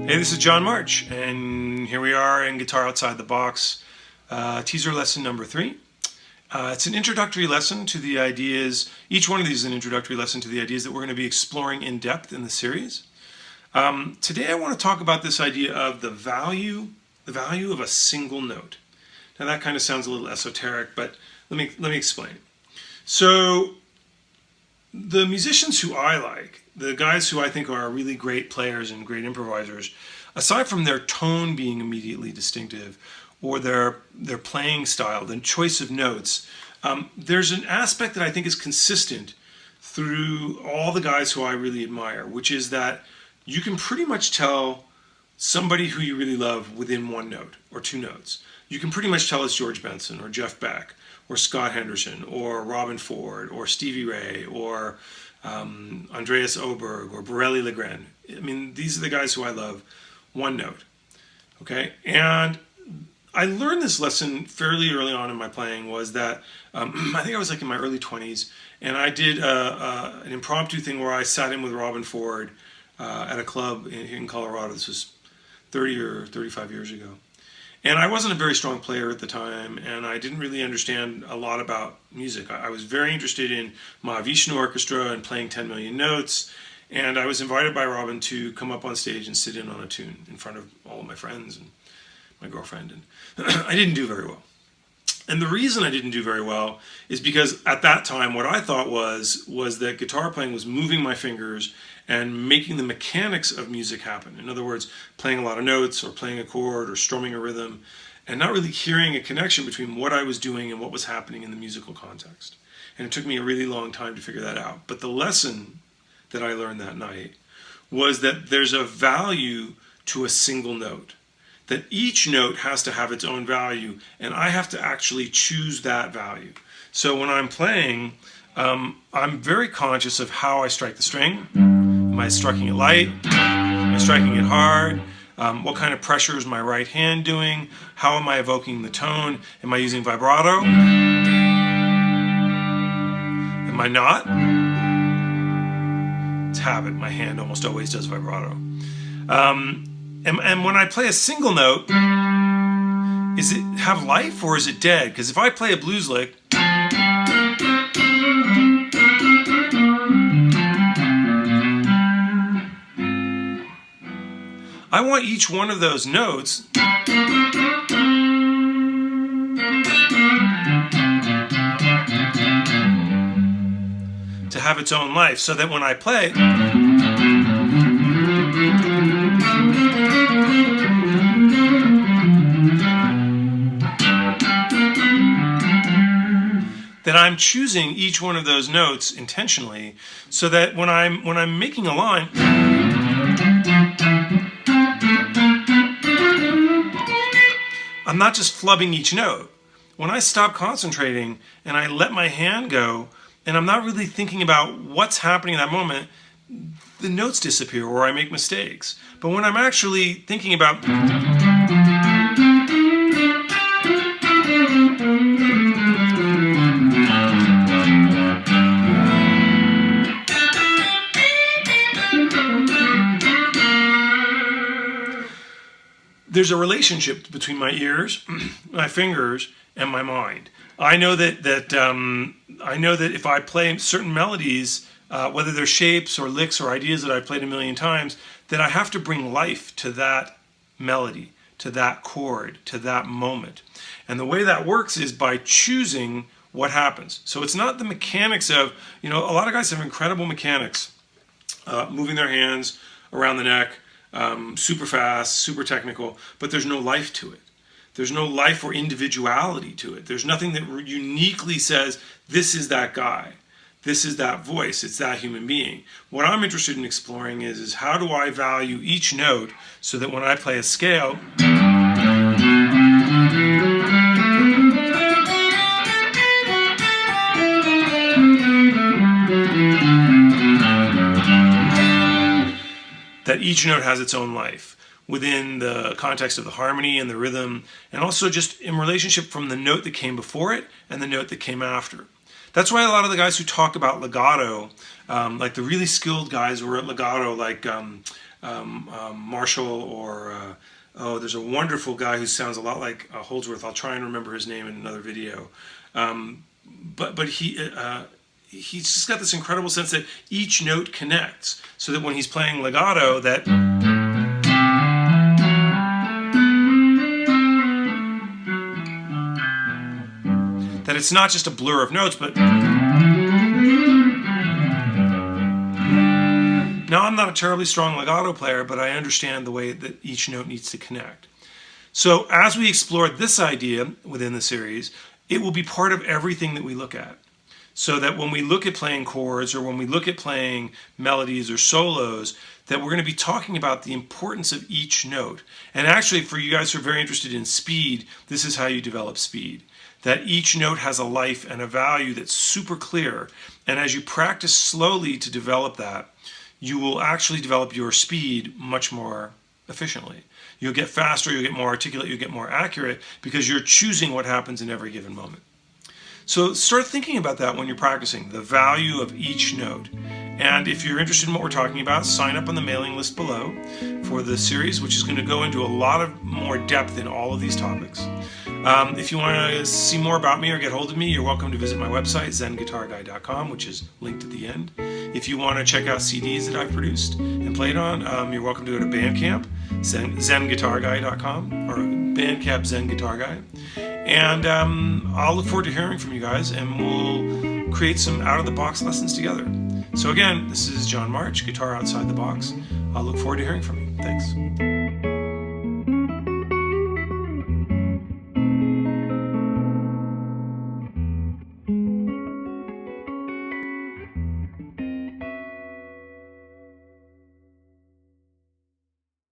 Hey, this is John March, and here we are in Guitar Outside the Box, teaser lesson number 3. It's an introductory lesson to the ideas. Each one of these is an introductory lesson to the ideas that we're going to be exploring in depth in the series. Today I want to talk about this idea of the value of a single note. Now that kind of sounds a little esoteric, but let me explain. So the musicians who I like, the guys who I think are really great players and great improvisers, aside from their tone being immediately distinctive or their playing style, the choice of notes, there's an aspect that I think is consistent through all the guys who I really admire, which is that you can pretty much tell somebody who you really love within one note or two notes. You can pretty much tell it's George Benson or Jeff Beck or Scott Henderson or Robben Ford or Stevie Ray or Andreas Oberg or Borelli Legren. I mean, these are the guys who I love. One note, okay? And I learned this lesson fairly early on in my playing. Was that I think I was like in my early 20s, and I did an impromptu thing where I sat in with Robben Ford at a club in Colorado. This was 30 or 35 years ago. And I wasn't a very strong player at the time, and I didn't really understand a lot about music. I was very interested in Mahavishnu Orchestra and playing 10 million notes, and I was invited by Robben to come up on stage and sit in on a tune in front of all of my friends and my girlfriend, and I didn't do very well. And the reason I didn't do very well is because at that time what I thought was that guitar playing was moving my fingers and making the mechanics of music happen. In other words, playing a lot of notes or playing a chord or strumming a rhythm and not really hearing a connection between what I was doing and what was happening in the musical context. And it took me a really long time to figure that out. But the lesson that I learned that night was that there's a value to a single note. That each note has to have its own value, and I have to actually choose that value. So when I'm playing, I'm very conscious of how I strike the string. Am I striking it light? Am I striking it hard? What kind of pressure is my right hand doing? How am I evoking the tone? Am I using vibrato? Am I not? It's habit. My hand almost always does vibrato. And when I play a single note, is it have life or is it dead? Because if I play a blues lick, I want each one of those notes to have its own life, so that when I play, that I'm choosing each one of those notes intentionally, so that when I'm making a line, I'm not just flubbing each note. When I stop concentrating and I let my hand go, and I'm not really thinking about what's happening in that moment, the notes disappear or I make mistakes. But when I'm actually thinking about there's a relationship between my ears, my fingers, and my mind. I know that if I play certain melodies, whether they're shapes or licks or ideas that I've played a million times, that I have to bring life to that melody, to that chord, to that moment. And the way that works is by choosing what happens. So it's not the mechanics of, a lot of guys have incredible mechanics, moving their hands around the neck, super fast, super technical, but there's no life to it. There's no life or individuality to it. There's nothing that uniquely says, this is that guy. This is that voice. It's that human being. What I'm interested in exploring is how do I value each note so that when I play a scale, that each note has its own life within the context of the harmony and the rhythm, and also just in relationship from the note that came before it and the note that came after. That's why a lot of the guys who talk about legato, like the really skilled guys who are at legato, like Marshall, or there's a wonderful guy who sounds a lot like Holdsworth. I'll try and remember his name in another video. But he's just got this incredible sense that each note connects, so that when he's playing legato, that it's not just a blur of notes, but now I'm not a terribly strong legato player, but I understand the way that each note needs to connect. So as we explore this idea within the series, it will be part of everything that we look at. So that when we look at playing chords, or when we look at playing melodies or solos, that we're going to be talking about the importance of each note. And actually, for you guys who are very interested in speed, this is how you develop speed. That each note has a life and a value that's super clear. And as you practice slowly to develop that, you will actually develop your speed much more efficiently. You'll get faster, you'll get more articulate, you'll get more accurate, because you're choosing what happens in every given moment. So start thinking about that when you're practicing, the value of each note. And if you're interested in what we're talking about, sign up on the mailing list below for the series, which is going to go into a lot of more depth in all of these topics. If you want to see more about me or get hold of me, you're welcome to visit my website, zenguitarguy.com, which is linked at the end. If you want to check out CDs that I've produced and played on, you're welcome to go to Bandcamp, zenguitarguy.com, or Bandcamp Zen Guitar Guy. And I'll look forward to hearing from you guys, and we'll create some out-of-the-box lessons together. So again, this is John March, Guitar Outside the Box. I'll look forward to hearing from you. Thanks.